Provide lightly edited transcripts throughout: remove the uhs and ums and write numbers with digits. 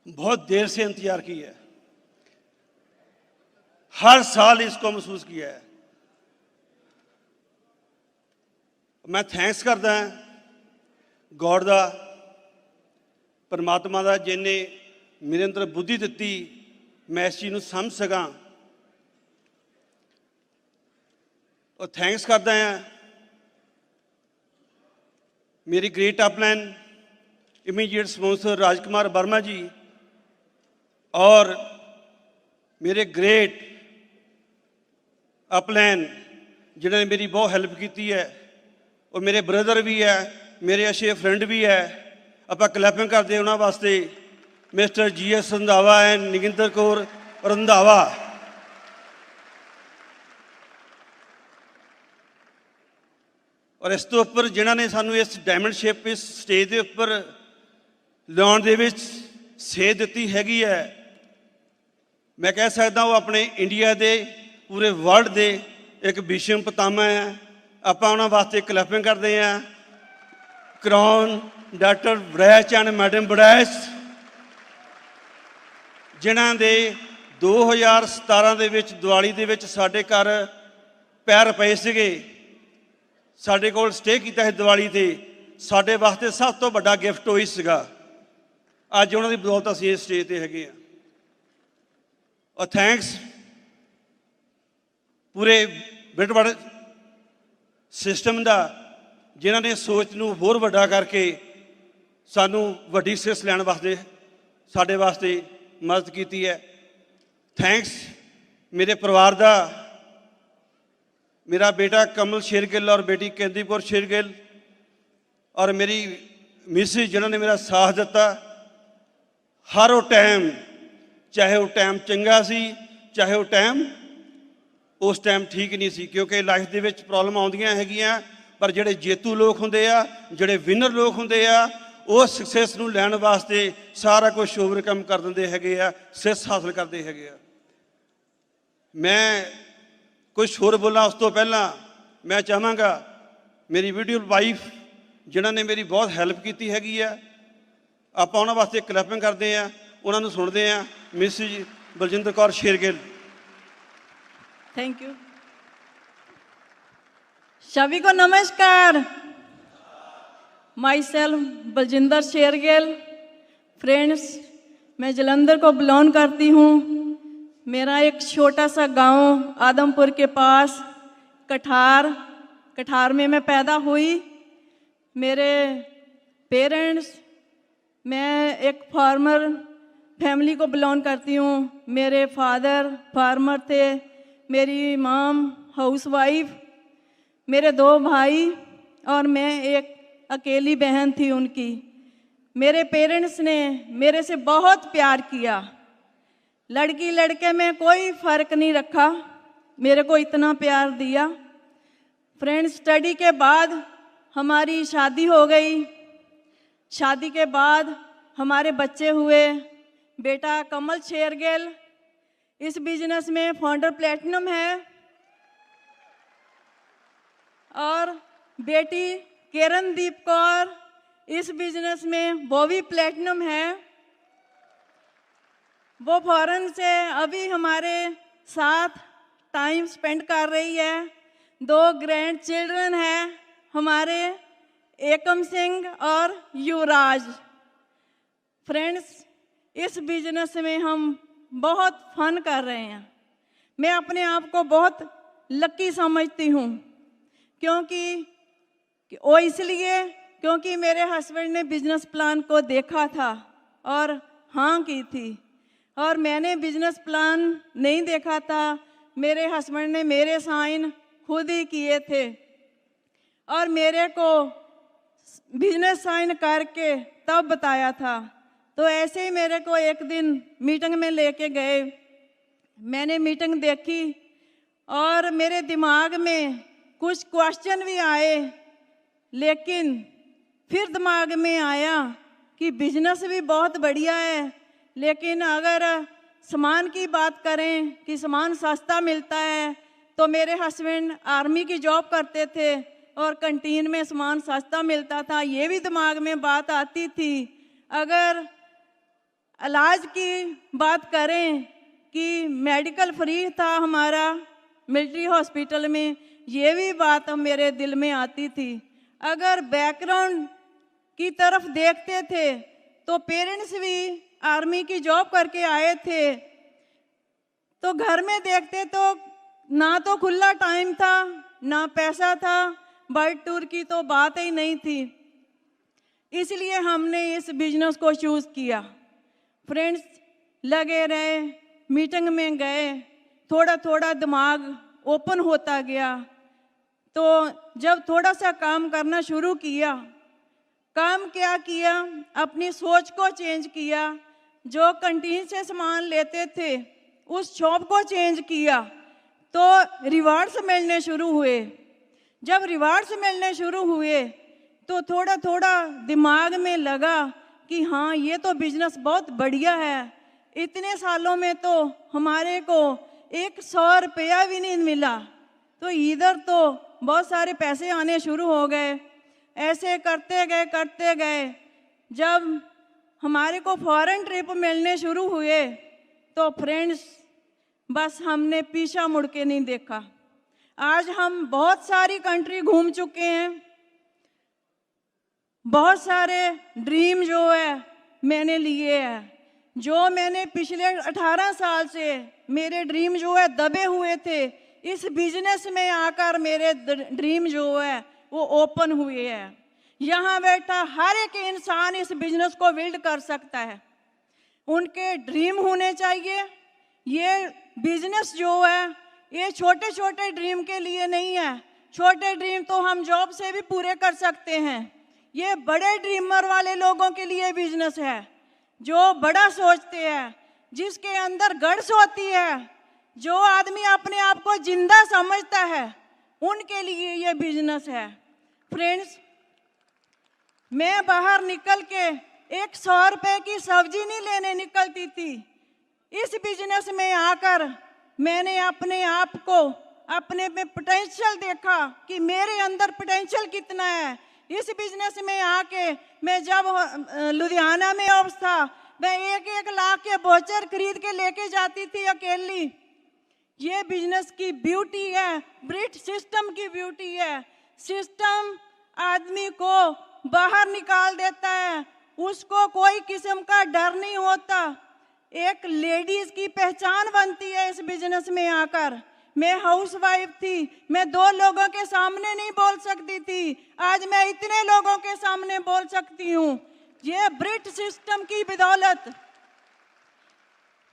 बहुत देर से इंतजार किया है, हर साल इसको महसूस किया है। मैं थैंक्स करदा गॉड दा, परमात्मा दा, जिन्हें मेरे अंदर बुद्धि दिती मैं इस चीज़ नूं समझ सकां। और थैंक्स करदा मेरी great upline immediate sponsor Rajkumar Verma जी और मेरे ग्रेट अपलाइन जिन्होंने मेरी बहुत हेल्प की है, और मेरे ब्रदर भी है, मेरे अच्छे फ्रेंड भी है। आप क्लैपिंग करते उन्होंने वास्ते mister GS Randhawa and Nigindar Kaur Randhawa. और इस तो उपर जिन्होंने सानू इस डायमंड शेप इस स्टेज के उपर लियाउण दे विच सेध दी हैगी है, मैं कह सकता वो अपने इंडिया के पूरे वर्ल्ड के एक विषम पितामह है। आप उन्होंने वास्ते क्लैपिंग करते हैं। Crown doctor Badaich and madam Badaich जिन्हों के 2017 दे विच दिवाली दे विच साडे घर पैर पे सीगे, साडे कोल स्टे किया है दिवाली ते, साडे वास्ते सब तो बड़ा गिफ्ट वही सीगा। अज उन्होंने बदौलत असीं इस स्टेज ते हैगे आ। और थैंक्स पूरे बिटवड़ सिस्टम का, जिन्होंने सोच नूं होर वड्डा करके सानू वड्डी सिस लैण वास्ते साडे वास्ते मदद की है। थैंक्स मेरे परिवार का, मेरा बेटा कमल शेरगिल और बेटी कैंदीपुर शेरगिल और मेरी मिसिज जिन्होंने मेरा साथ दिता हर वो टाइम, चाहे वो टाइम चंगा सी चाहे वो टाइम उस टाइम ठीक नहीं सी, क्योंकि लाइफ दे विच प्रॉब्लम आउंदियां हैगियां, पर जिहड़े जेतू लोग हुंदे आ, जिहड़े विनर लोग हुंदे आ, वो सक्सैस नूं लैण वास्ते सारा कुछ ओवरकम कर दिंदे हैगे आ, सक्सैस हासिल करते हैगे आ। मैं कुछ होर बोला उस तो पहला मैं चाहांगा मेरी वीडियो वाइफ जिन्होंने मेरी बहुत हेल्प की हैगी है, आप उन्होंने वास्ते क्लैपिंग करते हैं, उन्होंने सुनते हैं। Mrs Baljinder Kaur Shergill. Thank you. सभी को नमस्कार। Myself Baljinder Shergill. Friends, मैं जलंधर को बिलोंग करती हूँ। मेरा एक छोटा सा गांव आदमपुर के पास कठार में मैं पैदा हुई। मेरे पेरेंट्स, मैं एक फार्मर फैमिली को बिलोंग करती हूँ। मेरे फादर फार्मर थे, मेरी मॉम हाउसवाइफ, मेरे 2 भाई और मैं एक अकेली बहन थी उनकी। मेरे पेरेंट्स ने मेरे से बहुत प्यार किया, लड़की लड़के में कोई फ़र्क नहीं रखा, मेरे को इतना प्यार दिया। फ्रेंड्स, स्टडी के बाद हमारी शादी हो गई। शादी के बाद हमारे बच्चे हुए। बेटा कमल शेरगिल इस बिजनेस में फाउंडर प्लेटिनम है और बेटी किरणदीप कौर इस बिजनेस में वो भी प्लेटिनम है। वो फॉरेन से अभी हमारे साथ टाइम स्पेंड कर रही है। 2 ग्रैंड चिल्ड्रन हैं हमारे, एकम सिंह और युवराज। फ्रेंड्स, इस बिजनेस में हम बहुत फन कर रहे हैं। मैं अपने आप को बहुत लकी समझती हूँ, क्योंकि वो इसलिए क्योंकि मेरे हस्बैंड ने बिजनेस प्लान को देखा था और हाँ की थी, और मैंने बिजनेस प्लान नहीं देखा था। मेरे हस्बैंड ने मेरे साइन खुद ही किए थे और मेरे को बिजनेस साइन करके तब बताया था। तो ऐसे ही मेरे को एक दिन मीटिंग में लेके गए। मैंने मीटिंग देखी और मेरे दिमाग में कुछ क्वेश्चन भी आए, लेकिन फिर दिमाग में आया कि बिजनेस भी बहुत बढ़िया है, लेकिन अगर सामान की बात करें कि सामान सस्ता मिलता है, तो मेरे हस्बैंड आर्मी की जॉब करते थे और कैंटीन में सामान सस्ता मिलता था। ये भी दिमाग में बात आती थी। अगर इलाज की बात करें कि मेडिकल फ्री था हमारा मिलिट्री हॉस्पिटल में, ये भी बात मेरे दिल में आती थी। अगर बैकग्राउंड की तरफ देखते थे तो पेरेंट्स भी आर्मी की जॉब करके आए थे, तो घर में देखते तो ना तो खुला टाइम था ना पैसा था, वर्ल्ड टूर की तो बात ही नहीं थी। इसलिए हमने इस बिजनेस को चूज़ किया। फ्रेंड्स लगे रहे, मीटिंग में गए, थोड़ा थोड़ा दिमाग ओपन होता गया। तो जब थोड़ा सा काम करना शुरू किया, काम क्या किया, अपनी सोच को चेंज किया। जो कैंटीन से सामान लेते थे उस शॉप को चेंज किया तो रिवार्ड्स मिलने शुरू हुए। जब रिवार्ड्स मिलने शुरू हुए तो थोड़ा थोड़ा दिमाग में लगा कि हाँ ये तो बिजनेस बहुत बढ़िया है। इतने सालों में तो हमारे को 100 रुपया भी नहीं मिला, तो इधर तो बहुत सारे पैसे आने शुरू हो गए। ऐसे करते गए जब हमारे को फॉरेन ट्रिप मिलने शुरू हुए तो फ्रेंड्स बस हमने पीछा मुड़ के नहीं देखा। आज हम बहुत सारी कंट्री घूम चुके हैं। बहुत सारे ड्रीम जो है मैंने लिए हैं। जो मैंने पिछले 18 साल से मेरे ड्रीम जो है दबे हुए थे, इस बिजनेस में आकर मेरे ड्रीम जो है वो ओपन हुए हैं। यहाँ बैठा हर एक इंसान इस बिजनेस को बिल्ड कर सकता है। उनके ड्रीम होने चाहिए। ये बिजनेस जो है ये छोटे छोटे ड्रीम के लिए नहीं है। छोटे ड्रीम तो हम जॉब से भी पूरे कर सकते हैं। ये बड़े ड्रीमर वाले लोगों के लिए बिजनेस है, जो बड़ा सोचते हैं, जिसके अंदर गट्स होती है, जो आदमी अपने आप को जिंदा समझता है, उनके लिए ये बिजनेस है। फ्रेंड्स मैं बाहर निकल के 100 रुपए की सब्जी नहीं लेने निकलती थी। इस बिजनेस में आकर मैंने अपने आप को, अपने में पोटेंशियल देखा कि मेरे अंदर पोटेंशियल कितना है। इस बिजनेस में आके मैं जब लुधियाना में ऑफिस था, मैं 1-1 लाख के वाउचर खरीद के लेके जाती थी अकेली। ये बिजनेस की ब्यूटी है, ब्रिट सिस्टम की ब्यूटी है। सिस्टम आदमी को बाहर निकाल देता है, उसको कोई किस्म का डर नहीं होता। एक लेडीज की पहचान बनती है इस बिजनेस में आकर। मैं हाउसवाइफ थी, मैं 2 लोगों के सामने नहीं बोल सकती थी, आज मैं इतने लोगों के सामने बोल सकती हूँ। ये ब्रिट सिस्टम की बदौलत,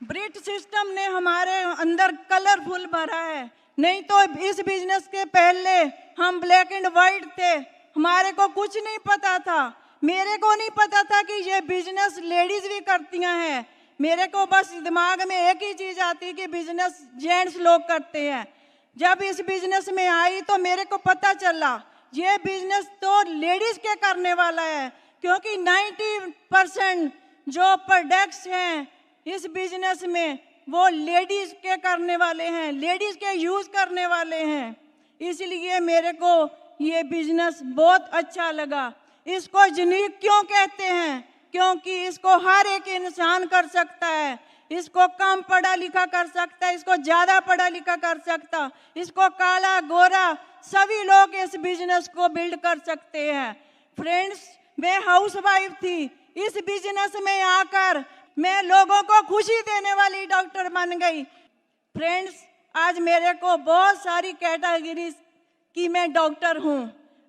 ब्रिट सिस्टम ने हमारे अंदर कलरफुल भरा है। नहीं तो इस बिजनेस के पहले हम ब्लैक एंड व्हाइट थे, हमारे को कुछ नहीं पता था। मेरे को नहीं पता था कि ये बिजनेस लेडीज भी करती हैं। मेरे को बस दिमाग में एक ही चीज आती कि बिजनेस जेंट्स लोग करते हैं। जब इस बिजनेस में आई तो मेरे को पता चला ये बिजनेस तो लेडीज के करने वाला है, क्योंकि 90% जो प्रोडक्ट्स हैं इस बिजनेस में वो लेडीज के करने वाले हैं, लेडीज के यूज करने वाले हैं। इसलिए मेरे को ये बिजनेस बहुत अच्छा लगा। इसको यूनिक क्यों कहते हैं? क्योंकि इसको हर एक इंसान कर सकता है। इसको कम पढ़ा लिखा कर सकता है, इसको ज्यादा पढ़ा लिखा कर सकता, इसको काला गोरा सभी लोग इस बिजनेस को बिल्ड कर सकते हैं। फ्रेंड्स मैं हाउसवाइफ थी, इस बिजनेस में आकर मैं लोगों को खुशी देने वाली डॉक्टर बन गई। फ्रेंड्स आज मेरे को बहुत सारी कैटेगरीज की मैं डॉक्टर हूँ।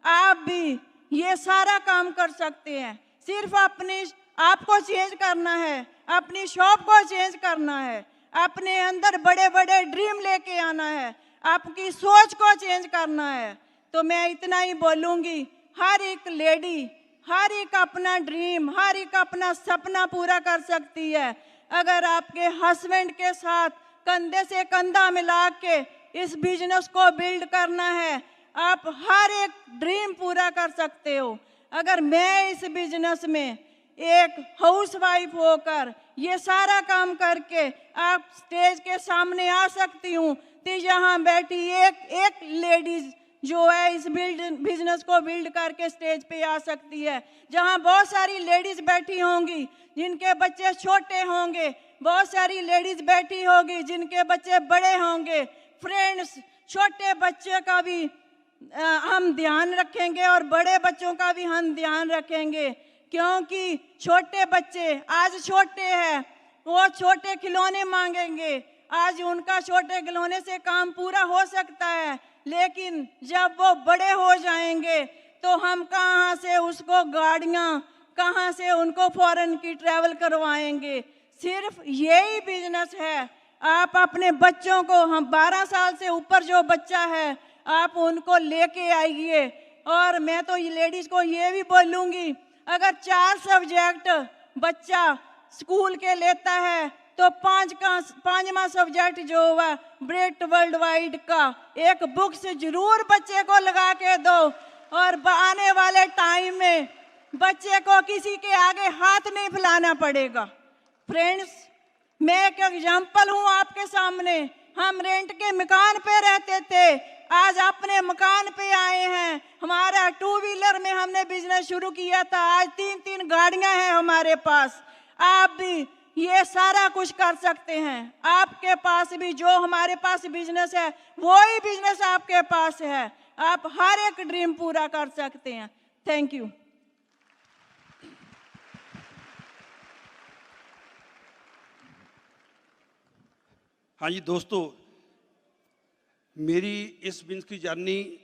आप भी ये सारा काम कर सकते हैं। सिर्फ अपने आप को चेंज करना है, अपनी शॉप को चेंज करना है, अपने अंदर बड़े बड़े ड्रीम लेके आना है, आपकी सोच को चेंज करना है। तो मैं इतना ही बोलूँगी, हर एक लेडी, हर एक अपना ड्रीम, हर एक अपना सपना पूरा कर सकती है। अगर आपके हस्बैंड के साथ कंधे से कंधा मिला के इस बिजनेस को बिल्ड करना है, आप हर एक ड्रीम पूरा कर सकते हो। अगर मैं इस बिजनेस में एक हाउसवाइफ होकर ये सारा काम करके आप स्टेज के सामने आ सकती हूँ, तो यहाँ बैठी एक लेडीज जो है इस बिजनेस को बिल्ड करके स्टेज पे आ सकती है, जहां बहुत सारी लेडीज बैठी होंगी जिनके बच्चे छोटे होंगे, बहुत सारी लेडीज बैठी होगी जिनके बच्चे बड़े होंगे। फ्रेंड्स, छोटे बच्चे का भी हम ध्यान रखेंगे और बड़े बच्चों का भी हम ध्यान रखेंगे, क्योंकि छोटे बच्चे आज छोटे हैं, वो छोटे खिलौने मांगेंगे। आज उनका छोटे खिलौने से काम पूरा हो सकता है, लेकिन जब वो बड़े हो जाएंगे तो हम कहाँ से उसको गाड़ियाँ, कहाँ से उनको फॉरेन की ट्रैवल करवाएंगे। सिर्फ यही बिजनेस है। आप अपने बच्चों को, हम 12 साल से ऊपर जो बच्चा है, आप उनको लेके आइए। और मैं तो लेडीज को ये भी बोलूँगी, अगर 4 सब्जेक्ट बच्चा स्कूल के लेता है तो 5वां सब्जेक्ट जो हुआ ब्रेड वर्ल्ड वाइड का एक बुक से जरूर बच्चे को लगा के दो, और आने वाले टाइम में बच्चे को किसी के आगे हाथ नहीं फैलाना पड़ेगा। फ्रेंड्स, मैं एक एग्जाम्पल हूँ आपके सामने। हम रेंट के मकान पे रहते थे, आज अपने मकान पे आए हैं। हमारा 2 व्हीलर में हमने बिजनेस शुरू किया था, आज 3-3 गाड़ियां हैं हमारे पास। आप भी ये सारा कुछ कर सकते हैं। आपके पास भी जो हमारे पास बिजनेस है, वही बिजनेस आपके पास है। आप हर एक ड्रीम पूरा कर सकते हैं। Thank you. हाँ जी दोस्तों, मेरी इस बिजनेस की जर्नी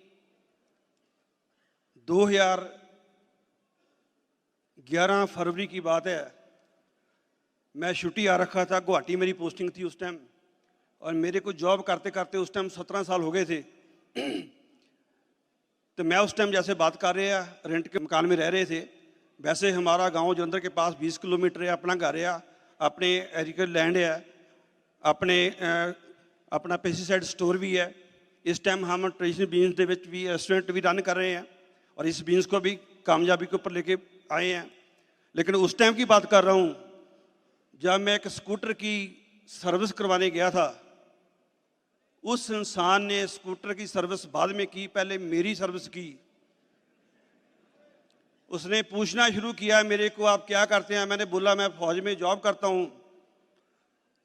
2011 फरवरी की बात है। मैं छुट्टी आ रखा था, गुवाहाटी मेरी पोस्टिंग थी उस टाइम, और मेरे को जॉब करते करते उस टाइम 17 साल हो गए थे। तो मैं उस टाइम जैसे बात कर रहे हैं, रेंट के मकान में रह रहे थे, वैसे हमारा गांव जलंधर के पास 20 किलोमीटर है, अपना घर है, अपने एग्रीकल्चर लैंड है, अपना पेस्टिसाइड स्टोर भी है। इस टाइम हम ट्रेडिशनल बिजनेस के विच भी रेस्टोरेंट भी रन कर रहे हैं और इस बिजनेस को भी कामयाबी के ऊपर लेके आए हैं। लेकिन उस टाइम की बात कर रहा हूँ जब मैं एक स्कूटर की सर्विस करवाने गया था। उस इंसान ने स्कूटर की सर्विस बाद में की, पहले मेरी सर्विस की। उसने पूछना शुरू किया मेरे को, आप क्या करते हैं? मैंने बोला मैं फौज में जॉब करता हूँ।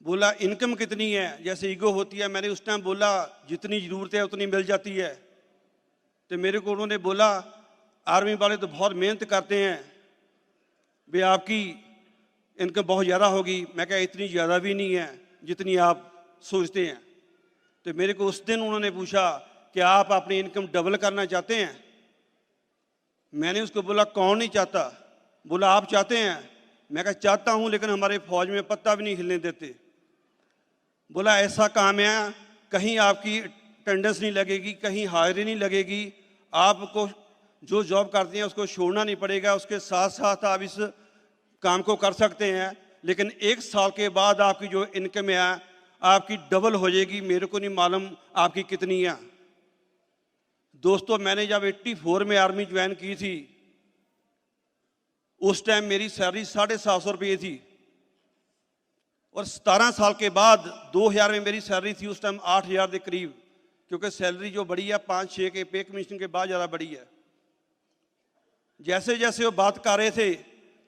बोला इनकम कितनी है? जैसे ईगो होती है, मैंने उस टाइम बोला जितनी ज़रूरत है उतनी मिल जाती है। तो मेरे को उन्होंने बोला आर्मी वाले तो बहुत मेहनत करते हैं, वे आपकी इनकम बहुत ज़्यादा होगी। मैं कहा इतनी ज़्यादा भी नहीं है जितनी आप सोचते हैं। तो मेरे को उस दिन उन्होंने पूछा कि आप अपनी इनकम डबल करना चाहते हैं? मैंने उसको बोला कौन नहीं चाहता? बोला आप चाहते हैं? मैं कहा चाहता हूँ, लेकिन हमारे फौज में पत्ता भी नहीं हिलने देते। बोला ऐसा काम है, कहीं आपकी अटेंडेंस नहीं लगेगी, कहीं हाजिरी नहीं लगेगी, आपको जो जॉब करते हैं उसको छोड़ना नहीं पड़ेगा, उसके साथ साथ आप इस काम को कर सकते हैं, लेकिन 1 साल के बाद आपकी जो इनकम है आपकी डबल हो जाएगी। मेरे को नहीं मालूम आपकी कितनी है। दोस्तों, मैंने जब 84 में आर्मी ज्वाइन की थी, उस टाइम मेरी सैलरी 750 रुपये थी, और 17 साल के बाद 2000 में मेरी सैलरी थी उस टाइम 8000 के करीब, क्योंकि सैलरी जो बढ़ी है 5-6 के पे कमीशन के बाद ज़्यादा बढ़ी है। जैसे जैसे वो बात कर रहे थे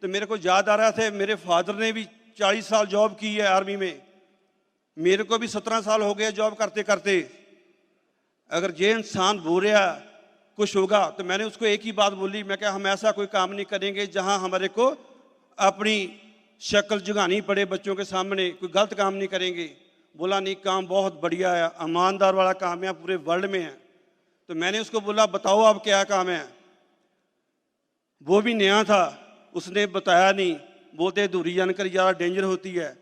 तो मेरे को याद आ रहा था मेरे फादर ने भी 40 साल जॉब की है आर्मी में, मेरे को भी 17 साल हो गए जॉब करते करते। अगर ये इंसान बोल रहा कुछ होगा, तो मैंने उसको एक ही बात बोली, मैं क्या हम ऐसा कोई काम नहीं करेंगे जहां हमारे को अपनी शक्ल जुगानी पड़े बच्चों के सामने, कोई गलत काम नहीं करेंगे। बोला नहीं, काम बहुत बढ़िया है, ईमानदार वाला काम है, पूरे वर्ल्ड में है। तो मैंने उसको बोला बताओ आप क्या काम है? वो भी नया था, उसने बताया नहीं, बोलते अधूरी जानकारी ज़्यादा डेंजर होती है।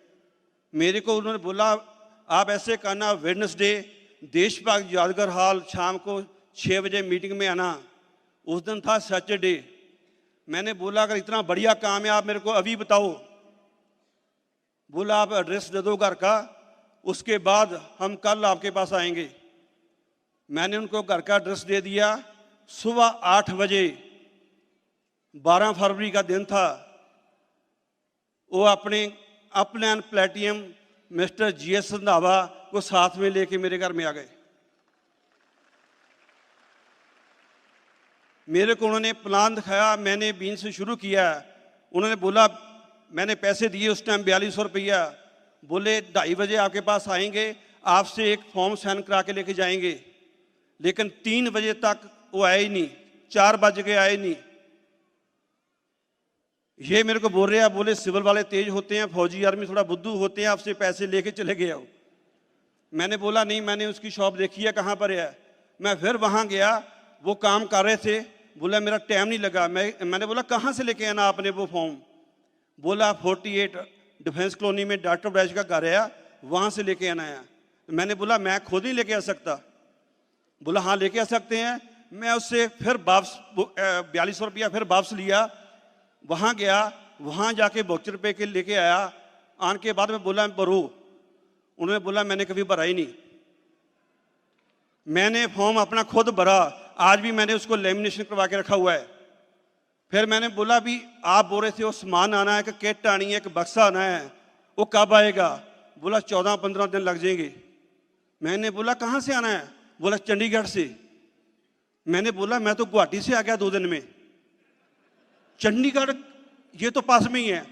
मेरे को उन्होंने बोला आप ऐसे करना, वेडनेसडे देश भक्त यादगार हॉल शाम को 6 बजे मीटिंग में आना। उस दिन था सैटरडे। मैंने बोला अगर इतना बढ़िया काम है आप मेरे को अभी बताओ। बोला आप एड्रेस दे दो घर का, उसके बाद हम कल आपके पास आएंगे। मैंने उनको घर का एड्रेस दे दिया। सुबह 8 बजे 12 फरवरी का दिन था, वो अपने अपलैन प्लेटियम मिस्टर GS रंधावा को साथ में लेके मेरे घर में आ गए। मेरे को उन्होंने प्लान दिखाया, मैंने बीन से शुरू किया। उन्होंने बोला, मैंने पैसे दिए उस टाइम 4200 रुपया, बोले 2:30 बजे आपके पास आएंगे, आपसे एक फॉर्म साइन करा के लेके जाएंगे। लेकिन 3 बजे तक वो आए ही नहीं, 4 बज गए आए नहीं। ये मेरे को बोल रहे हैं, बोले सिविल वाले तेज होते हैं, फौजी आर्मी थोड़ा बुद्धू होते हैं, आपसे पैसे लेके चले गए हो। मैंने बोला नहीं, मैंने उसकी शॉप देखी है, कहाँ पर है। मैं फिर वहाँ गया, वो काम कर रहे थे। बोला मेरा टाइम नहीं लगा। मैंने बोला कहाँ से लेके आना आपने वो फॉर्म। बोला 48 डिफेंस कॉलोनी में डॉक्टर ब्रैज का घर है, वहाँ से लेके आना है। मैंने बोला मैं खुद नहीं लेके आ सकता। बोला हाँ लेके आ सकते हैं। मैं उससे फिर वापस 4200 रुपया फिर वापस लिया, वहाँ गया, वहाँ जाके 72 रुपये के लेके आया। आने के बाद में बोला भरो। उन्होंने बोला मैंने कभी भरा ही नहीं। मैंने फॉर्म अपना खुद भरा, आज भी मैंने उसको लेमिनेशन करवा के रखा हुआ है। फिर मैंने बोला भी आप बोल रहे थे वो सामान आना है, कि किट आनी है, कि बक्सा आना है, वो कब आएगा। बोला 14-15 दिन लग जाएंगे। मैंने बोला कहाँ से आना है। बोला चंडीगढ़ से। मैंने बोला मैं तो गुवाहाटी से आ गया 2 दिन में, चंडीगढ़ ये तो पास में ही है।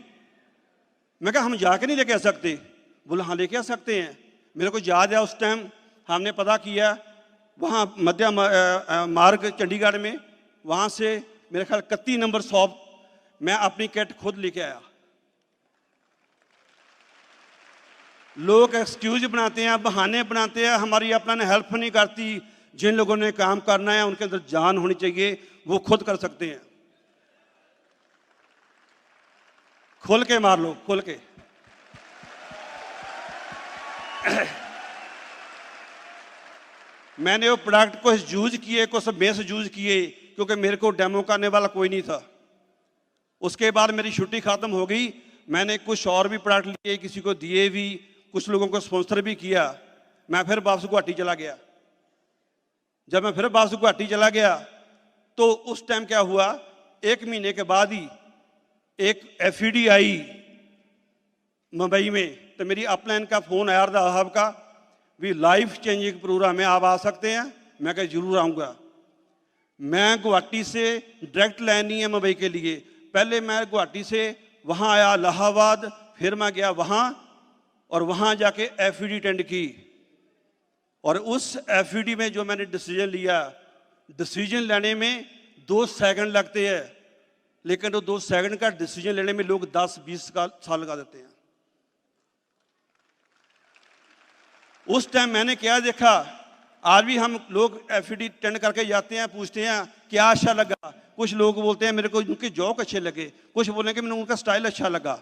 मैं कहा हम जाके नहीं लेके आ सकते। बोला हाँ लेके आ सकते हैं। मेरे को याद है उस टाइम हमने पता किया, वहाँ मध्य मार्ग चंडीगढ़ में, वहाँ से मेरे ख्याल 31 नंबर शॉप मैं अपनी किट खुद लेके आया। लोग एक्सक्यूज बनाते हैं, बहाने बनाते हैं, हमारी अपना हेल्प नहीं करती। जिन लोगों ने काम करना है उनके अंदर जान होनी चाहिए, वो खुद कर सकते हैं। खोल के मार लो, खोल के। मैंने वो प्रोडक्ट को यूज किए, कुछ बेस यूज किए, क्योंकि मेरे को डेमो करने वाला कोई नहीं था। उसके बाद मेरी छुट्टी खत्म हो गई। मैंने कुछ और भी प्रोडक्ट लिए, किसी को दिए भी, कुछ लोगों को स्पॉन्सर भी किया। मैं फिर वापस गुवाहाटी चला गया। जब मैं फिर वापस गुवाहाटी चला गया तो उस टाइम क्या हुआ, 1 महीने के बाद ही एक FED आई मुंबई में। तो मेरी अपलाइन का फ़ोन आया साहब का, भी लाइफ चेंजिंग प्रोग्राम है, आप आ सकते हैं। मैं कहा जरूर आऊँगा। मैं गुवाहाटी से डायरेक्ट लाइन नहीं है मुंबई के लिए। पहले मैं गुवाहाटी से वहाँ आया इलाहाबाद, फिर मैं गया वहाँ, और वहाँ जाके FED अटेंड की। और उस FED में जो मैंने डिसीजन लिया, डिसीजन लेने में 2 सेकंड लगते हैं, लेकिन वो 2 सेकंड का डिसीजन लेने में लोग 10-20 साल लगा देते हैं। उस टाइम मैंने क्या देखा, आज भी हम लोग FED अटेंड करके जाते हैं, पूछते हैं क्या अच्छा लगा। कुछ लोग बोलते हैं मेरे को उनके जोक अच्छे लगे, कुछ बोलेंगे मैंने उनका स्टाइल अच्छा लगा।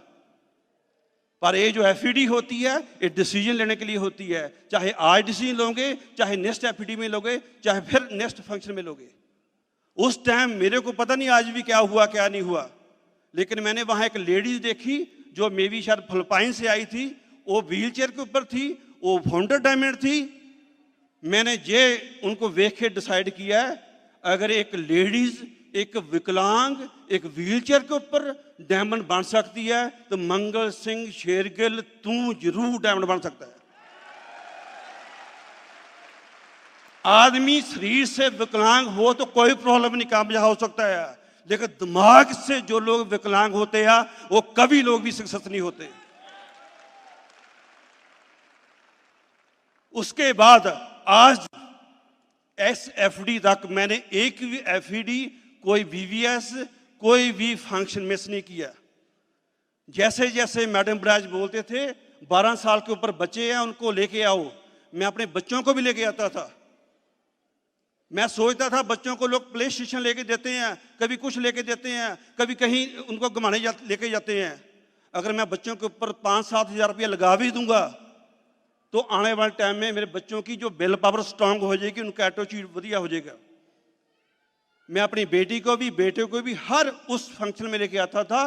पर ये जो FED होती है, ये डिसीजन लेने के लिए होती है। चाहे आज डिसीजन लोगे, चाहे नेक्स्ट FED में लोगे, चाहे फिर नेक्स्ट फंक्शन में लोगे। उस टाइम मेरे को पता नहीं आज भी क्या हुआ क्या नहीं हुआ, लेकिन मैंने वहाँ एक लेडीज देखी जो मे बी शायद फिलिपाइन से आई थी। वो व्हील चेयर के ऊपर थी, वो फाउंडर डायमंड थी। मैंने ये उनको देख के डिसाइड किया, अगर एक लेडीज, एक विकलांग, एक व्हीलचेयर के ऊपर डायमंड बन सकती है, तो मंगल सिंह शेरगिल तू जरूर डायमंड बन सकता है। आदमी शरीर से विकलांग हो तो कोई प्रॉब्लम नहीं, कामयाब हो सकता है, लेकिन दिमाग से जो लोग विकलांग होते हैं वो कभी लोग भी सक्सेस नहीं होते। उसके बाद आज FED तक मैंने एक भी FED, कोई VVS, कोई भी फंक्शन मिस नहीं किया। जैसे जैसे मैडम ब्राज बोलते थे 12 साल के ऊपर बच्चे हैं उनको लेके आओ, मैं अपने बच्चों को भी लेके आता था। मैं सोचता था बच्चों को लोग प्ले स्टेशन लेके देते हैं, कभी कुछ लेके देते हैं, कभी कहीं उनको घुमाने लेके जाते हैं। अगर मैं बच्चों के ऊपर 5-7 हज़ार रुपया लगा भी दूंगा तो आने वाले टाइम में मेरे बच्चों की जो बिल पावर स्ट्रांग हो जाएगी, उनका एटीट्यूड बढ़िया हो जाएगा। मैं अपनी बेटी को भी, बेटे को भी हर उस फंक्शन में लेके आता था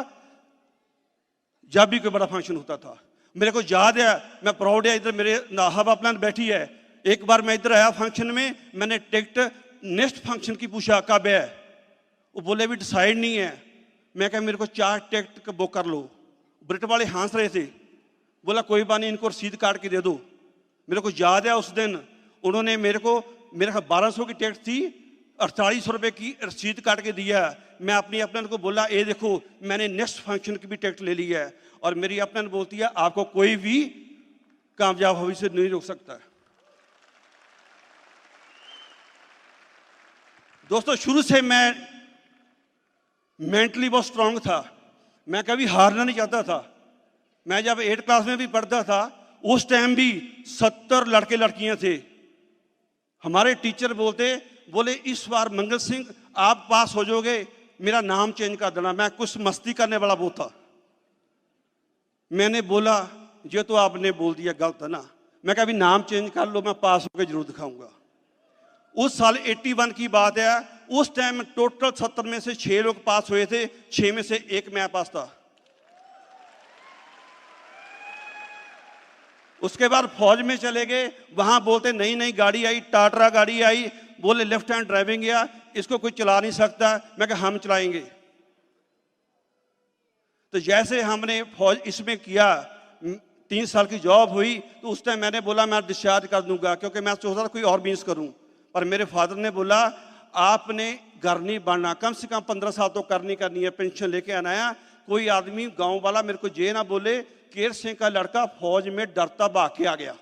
जब भी कोई बड़ा फंक्शन होता था। मेरे को याद है, मैं प्राउड है, इधर मेरे नाहबा प्लान बैठी है। एक बार मैं इधर आया फंक्शन में, मैंने टिकट नेक्स्ट फंक्शन की पूछा कब है, वो बोले अभी डिसाइड नहीं है। मैं कहा मेरे को 4 टिकट बुक कर लो। ब्रिट वाले हंस रहे थे, बोला कोई बात नहीं, इनको रसीद काट के दे दो। मेरे को याद है उस दिन उन्होंने मेरे को, मेरे 1200 की टिकट थी 4800 की रसीद काट के दिया। मैं अपनी अपने को बोला, ये देखो मैंने नेक्स्ट फंक्शन की भी टिकट ले ली है। और मेरी अपने बोलती है, आपको कोई भी कामयाब भविष्य नहीं रोक सकता। दोस्तों, शुरू से मैं मेंटली बहुत स्ट्रांग था। मैं कभी हारना नहीं चाहता था। मैं जब 8th क्लास में भी पढ़ता था, उस टाइम भी 70 लड़के लड़कियां थे। हमारे टीचर बोले इस बार मंगल सिंह आप पास हो जाओगे, मेरा नाम चेंज कर देना। मैं कुछ मस्ती करने वाला वो था। मैंने बोला, ये तो आपने बोल दिया, गलत है ना। मैं कहा, अभी नाम चेंज कर लो, मैं पास होकर जरूर दिखाऊंगा। उस साल 81 की बात है। उस टाइम टोटल 70 में से 6 लोग पास हुए थे, 6 में से 1 मैं पास था। उसके बाद फौज में चले गए। वहां बोलते नई नई गाड़ी आई, टाटा गाड़ी आई, बोले लेफ्ट हैंड ड्राइविंग गया, इसको कोई चला नहीं सकता। मैं कहा, हम चलाएंगे। तो जैसे हमने फौज इसमें किया, 3 साल की जॉब हुई, तो उस टाइम मैंने बोला मैं डिस्चार्ज कर दूंगा, क्योंकि मैं सोचता था कोई और बिजनेस करूं। पर मेरे फादर ने बोला, आपने घर नहीं बनना, कम से कम 15 साल तो करनी है, पेंशन लेके आना है। कोई आदमी गांव वाला मेरे को ये ना बोले, केर सिंह का लड़का फौज में डरता भाग के आ गया।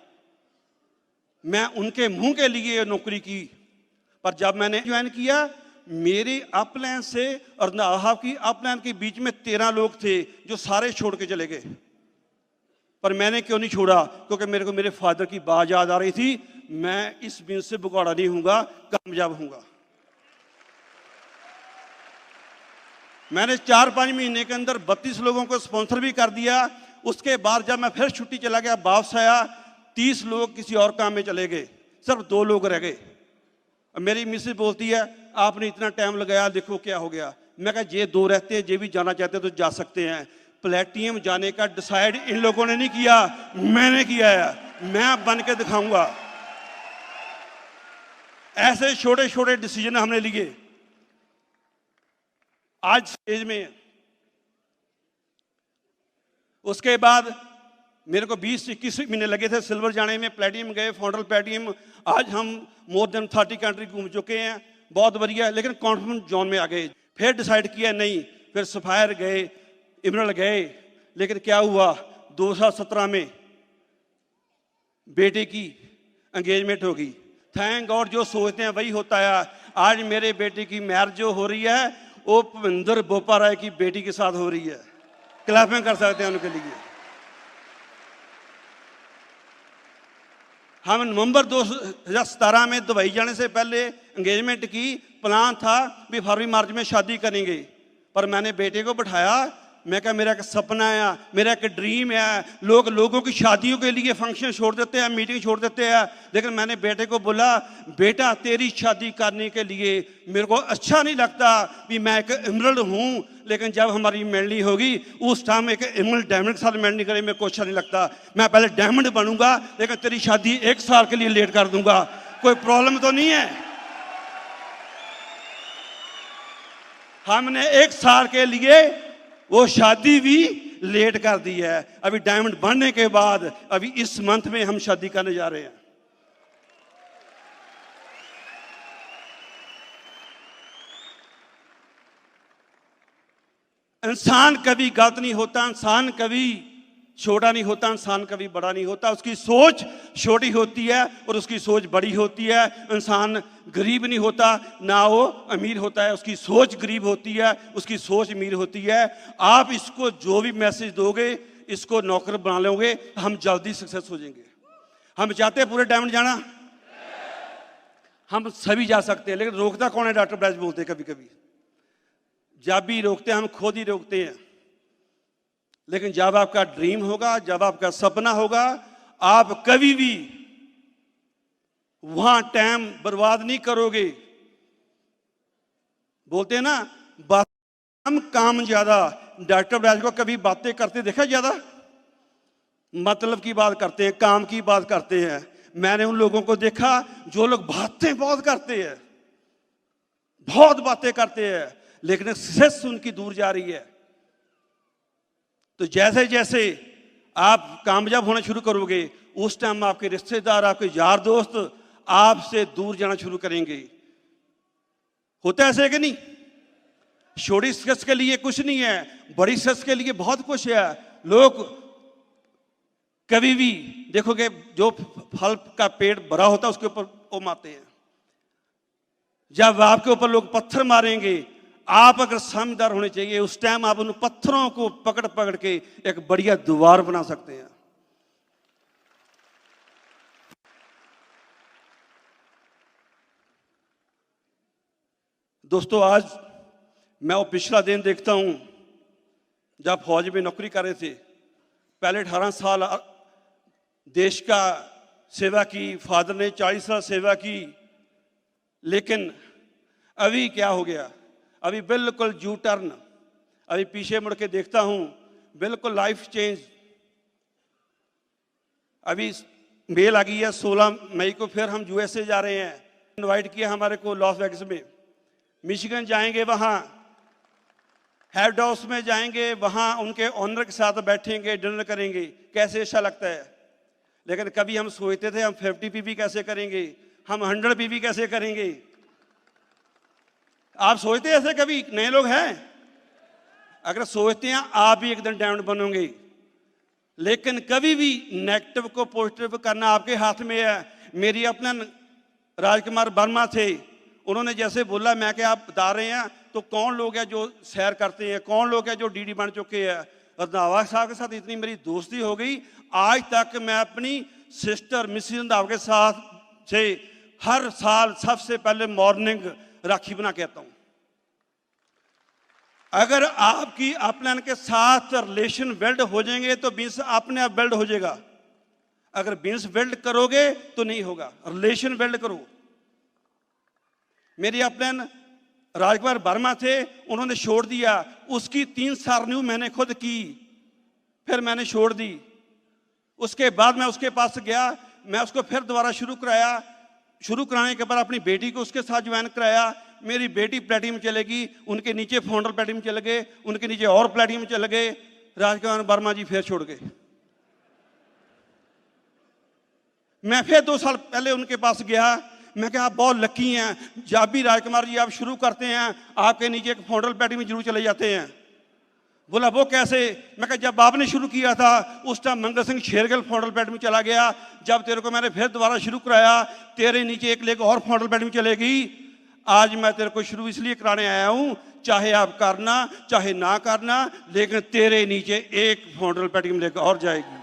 मैं उनके मुंह के लिए नौकरी की। पर जब मैंने ज्वाइन किया, मेरे अपलाइन से और नाहव की अपलाइन के बीच में 13 लोग थे जो सारे छोड़ के चले गए। पर मैंने क्यों नहीं छोड़ा? क्योंकि मेरे को मेरे फादर की बात याद आ रही थी, मैं इस बिजनेस से बुगाड़ा नहीं हूंगा, कामयाब हूंगा। मैंने 4-5 महीने के अंदर 32 लोगों को स्पॉन्सर भी कर दिया। उसके बाद जब मैं फिर छुट्टी चला गया, वापस आया, 30 लोग किसी और काम में चले गए, सिर्फ 2 लोग रह गए। मेरी मिसेज बोलती है, आपने इतना टाइम लगाया, देखो क्या हो गया। मैं कहा, ये 2 रहते हैं, ये भी जाना चाहते तो जा सकते हैं। प्लेटिनम जाने का डिसाइड इन लोगों ने नहीं किया, मैंने किया है। मैं बन के दिखाऊंगा। ऐसे छोटे छोटे डिसीजन हमने लिए। आज स्टेज में। उसके बाद मेरे को 20-21 महीने लगे थे सिल्वर जाने में, प्लेटिनम गए, फाउंडर प्लेटिनम। आज हम मोर देन 30 कंट्री घूम चुके हैं, बहुत बढ़िया। लेकिन कॉन्फिडेंस जोन में आ गए। फिर डिसाइड किया नहीं, फिर सफायर गए, इमरल्ड गए। लेकिन क्या हुआ, 2017 में बेटे की एंगेजमेंट होगी। थैंक गॉड, जो सोचते हैं वही होता है। आज मेरे बेटे की मैरिज जो हो रही है, वो भविंदर बोपा राय की बेटी के साथ हो रही है। क्लैपिंग कर सकते हैं उनके लिए। हम नवंबर 2017 में दुबई जाने से पहले एंगेजमेंट की। प्लान था भी फरवरी मार्च में शादी करेंगे। पर मैंने बेटे को बिठाया, मैं कहा, मेरा एक सपना है, मेरा एक ड्रीम है। लोगों की शादियों के लिए फंक्शन छोड़ देते हैं, मीटिंग छोड़ देते हैं। लेकिन मैंने बेटे को बोला, बेटा तेरी शादी करने के लिए मेरे को अच्छा नहीं लगता कि मैं एक इमरल्ड हूँ, लेकिन जब हमारी मंडली होगी उस टाइम एक इमरल्ड डायमंड के साथ मंडली करे, मेरे को अच्छा नहीं लगता। मैं पहले डायमंड बनूंगा, लेकिन तेरी शादी 1 साल के लिए लेट कर दूंगा। कोई प्रॉब्लम तो नहीं है? हमने 1 साल के लिए वो शादी भी लेट कर दी है। अभी डायमंड बनने के बाद अभी इस मंथ में हम शादी करने जा रहे हैं। इंसान कभी गलत नहीं होता, इंसान कभी छोटा नहीं होता, इंसान कभी बड़ा नहीं होता। उसकी सोच छोटी होती है और उसकी सोच बड़ी होती है। इंसान गरीब नहीं होता, ना वो अमीर होता है। उसकी सोच गरीब होती है, उसकी सोच अमीर होती है। आप इसको जो भी मैसेज दोगे, इसको नौकर बना लोगे, हम जल्दी सक्सेस हो जाएंगे। हम चाहते हैं पूरे डायमंड जाना, हम सभी जा सकते हैं। लेकिन रोकता कौन है? डॉक्टर ब्रैज बोलते हैं कभी कभी, जब भी रोकते हैं हम खुद ही रोकते हैं। लेकिन जब आपका ड्रीम होगा, जब आपका सपना होगा, आप कभी भी वहां टाइम बर्बाद नहीं करोगे। बोलते हैं ना, बात कम काम ज्यादा। डॉक्टर ब्रैज को कभी बातें करते देखा ज्यादा? मतलब की बात करते हैं, काम की बात करते हैं। मैंने उन लोगों को देखा जो लोग बातें बहुत करते हैं, बहुत बातें करते हैं, लेकिन सक्सेस उनकी दूर जा रही है। तो जैसे जैसे आप कामयाब होना शुरू करोगे, उस टाइम आपके रिश्तेदार, आपके यार दोस्त आपसे दूर जाना शुरू करेंगे। होता है ऐसे कि नहीं? छोटी सक्सेस के लिए कुछ नहीं है, बड़ी सक्सेस के लिए बहुत कुछ है। लोग कभी भी देखोगे जो फल का पेड़ बड़ा होता है उसके ऊपर वो मारते हैं। जब आपके ऊपर लोग पत्थर मारेंगे, आप अगर समझदार होने चाहिए, उस टाइम आप उन पत्थरों को पकड़ पकड़ के एक बढ़िया दीवार बना सकते हैं। दोस्तों, आज मैं वो पिछला दिन देखता हूं जब फौज में नौकरी कर रहे थे। पहले 18 साल देश का सेवा की, फादर ने 40 साल सेवा की, लेकिन अभी क्या हो गया? अभी बिल्कुल यू टर्न। अभी पीछे मुड़ के देखता हूं, बिल्कुल लाइफ चेंज। अभी मेल आ गई है 16 मई को, फिर हम यूएसए जा रहे हैं। इनवाइट किया हमारे को लॉस वेगस में। मिशिगन जाएंगे, वहाँ हेड हाउस में जाएंगे, वहाँ उनके ऑनर के साथ बैठेंगे, डिनर करेंगे। कैसे अच्छा लगता है। लेकिन कभी हम सोचते थे हम 50 पीवी कैसे करेंगे, हम 100 पीवी कैसे करेंगे। आप सोचते ऐसे कभी? नए लोग हैं? अगर सोचते हैं आप भी एक दिन डायमंड बनोगे। लेकिन कभी भी नेगेटिव को पॉजिटिव करना आपके हाथ में है। मेरी अपना राजकुमार वर्मा थे, उन्होंने जैसे बोला, मैं क्या आप बता रहे हैं, तो कौन लोग हैं जो सैर करते हैं, कौन लोग हैं जो डीडी बन चुके हैं। रंधावा साहब के साथ इतनी मेरी दोस्ती हो गई, आज तक मैं अपनी सिस्टर मिसिस रंधावा के साथ से हर साल सबसे पहले मॉर्निंग राखी बना के आता हूं। अगर आपकी अपने के साथ रिलेशन बिल्ड हो जाएंगे तो बिजनेस अपने आप बिल्ड हो जाएगा। अगर बिजनेस बिल्ड करोगे तो नहीं होगा, रिलेशन बिल्ड करो। मेरी अपने राजकुमार वर्मा थे, उन्होंने छोड़ दिया। उसकी 3 साल रिन्यू मैंने खुद की, फिर मैंने छोड़ दी। उसके बाद मैं उसके पास गया, मैं उसको फिर दोबारा शुरू कराया। शुरू कराने के बाद अपनी बेटी को उसके साथ ज्वाइन कराया। मेरी बेटी प्लेटिनम चलेगी, उनके नीचे फाउंडर प्लेटिनम चले गए, उनके नीचे और प्लेटिनम चले गए। राजकुमार वर्मा जी फिर छोड़ गए। मैं फिर 2 साल पहले उनके पास गया, मैं कहा आप बहुत लकी हैं, जब भी राजकुमार जी आप शुरू करते हैं आपके नीचे एक फाउंडर प्लेटिनम जरूर चले जाते हैं। बोला वो कैसे? मैं कहा जब आपने शुरू किया था उस time Mangal Singh Shergill founder platinum चला गया। जब तेरे को मैंने फिर दोबारा शुरू कराया, तेरे नीचे एक लेग और फाउंडर प्लेटिनम चलेगी। आज मैं तेरे को शुरू इसलिए कराने आया हूं, चाहे आप करना चाहे ना करना, लेकिन तेरे नीचे एक फाउंडर प्लेटिनम लेग और जाएगी।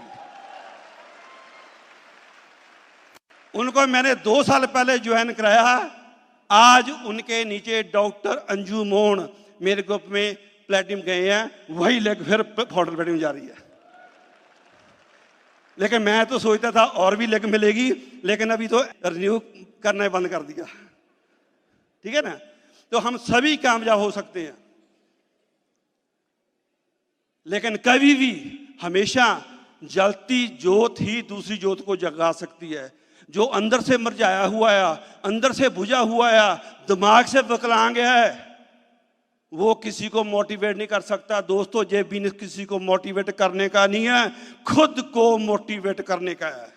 उनको मैंने 2 साल पहले ज्वाइन कराया। आज उनके नीचे डॉक्टर अंजू मोहन मेरे ग्रुप में प्लेटिनम गए हैं, वही लेग फिर फाउंडर प्लेटिनम जा रही है। लेकिन मैं तो सोचता था और भी लेग मिलेगी, लेकिन अभी तो रिन्यू करना बंद कर दिया। ठीक है ना? तो हम सभी कामयाब हो सकते हैं, लेकिन कभी भी हमेशा जलती जोत ही दूसरी जोत को जगा सकती है। जो अंदर से मरझाया हुआ है, अंदर से बुझा हुआ है, दिमाग से विकलांग है, वो किसी को मोटिवेट नहीं कर सकता। दोस्तों, ये बिजनेस किसी को मोटिवेट करने का नहीं है, खुद को मोटिवेट करने का है।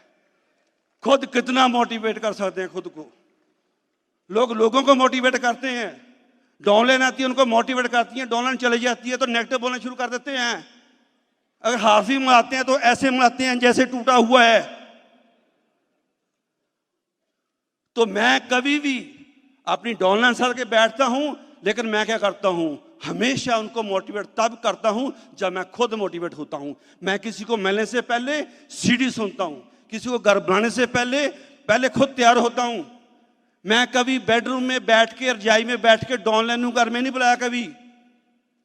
खुद कितना मोटिवेट कर सकते हैं खुद को। लोग लोगों को मोटिवेट करते हैं, डाउनलाइन आती है उनको मोटिवेट करती है, डाउनलाइन चली जाती है तो नेगेटिव बोलना शुरू कर देते हैं। अगर हाथी मंगाते हैं तो ऐसे मंगाते हैं जैसे टूटा हुआ है। तो मैं कभी भी अपनी डाउनलाइन साथ के बैठता हूं, लेकिन मैं क्या करता हूं, हमेशा उनको मोटिवेट तब करता हूं जब मैं खुद मोटिवेट होता हूं। मैं किसी को मिलने से पहले सीडी सुनता हूं, किसी को घर बनाने से पहले खुद तैयार होता हूं। मैं कभी बेडरूम में बैठ के, रजाई में बैठ के डाउनलाइन घर में नहीं बुलाया। कभी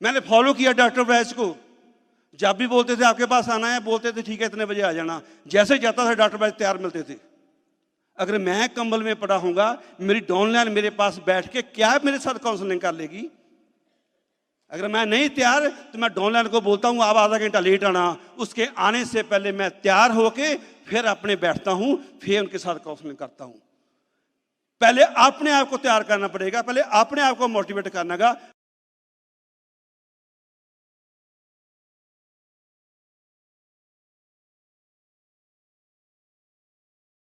मैंने फॉलो किया डॉक्टर वैस को। जब भी बोलते थे आपके पास आना है, बोलते थे ठीक है इतने बजे आ जाना। जैसे जाता था डॉक्टर वैस तैयार मिलते थे। अगर मैं कंबल में पड़ा हूंगा, मेरी डाउनलाइन मेरे पास बैठ के क्या मेरे साथ काउंसलिंग कर लेगी? अगर मैं नहीं तैयार तो मैं डाउनलाइन को बोलता हूं आप आधा घंटा लेट आना। उसके आने से पहले मैं तैयार होके फिर अपने बैठता हूं, फिर उनके साथ काउंसलिंग करता हूं। पहले अपने आप को तैयार करना पड़ेगा, पहले अपने आप को मोटिवेट करना का।